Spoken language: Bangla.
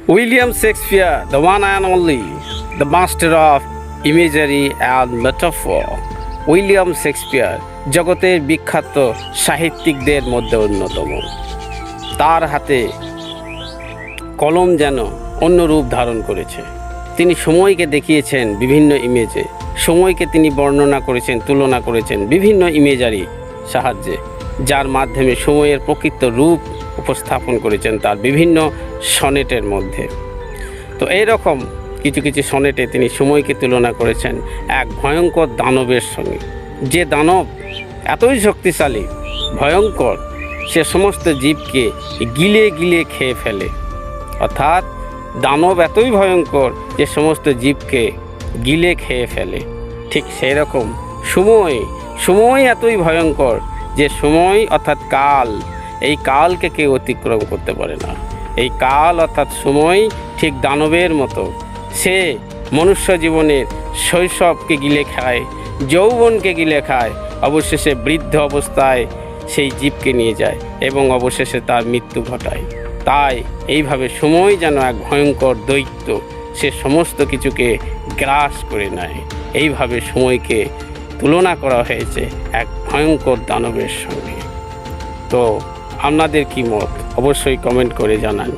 William Shakespeare, the one and only, the master of imagery and metaphor. William Shakespeare জগতের বিখ্যাত সাহিত্যিকদের মধ্যে অন্যতম। তার হাতে কলম যেন অন্য রূপ ধারণ করেছে। তিনি সময়কে দেখিয়েছেন বিভিন্ন ইমেজে, সময়কে তিনি বর্ণনা করেছেন, তুলনা করেছেন বিভিন্ন ইমেজারি সাহায্যে, যার মাধ্যমে সময়ের প্রকৃত রূপ উপস্থাপন করেছেন তার বিভিন্ন সনেটের মধ্যে। তো এইরকম কিছু কিছু সনেটে তিনি সময়কে তুলনা করেছেন এক ভয়ঙ্কর দানবের সঙ্গে, যে দানব এতই শক্তিশালী, ভয়ঙ্কর, সে সমস্ত জীবকে গিলে গিলে খেয়ে ফেলে। অর্থাৎ দানব এতই ভয়ঙ্কর যে সমস্ত জীবকে গিলে খেয়ে ফেলে। ঠিক সেই রকম সময় এতই ভয়ঙ্কর যে সময় অর্থাৎ কাল, এই কালকে কেউ অতিক্রম করতে পারে না। এই কাল অর্থাৎ সময় ঠিক দানবের মতো, সে মনুষ্য জীবনের শৈশবকে গিলে খায়, যৌবনকে গিলে খায়, অবশেষে বৃদ্ধ অবস্থায় সেই জীবকে নিয়ে যায় এবং অবশেষে তার মৃত্যু ঘটায়। তাই এইভাবে সময় যেন এক ভয়ঙ্কর দৈত্য, সে সমস্ত কিছুকে গ্রাস করে নেয়। এইভাবে সময়কে তুলনা করা হয়েছে এক ভয়ঙ্কর দানবের সঙ্গে। তো আপনাদের কি মত অবশ্যই কমেন্ট করে জানান।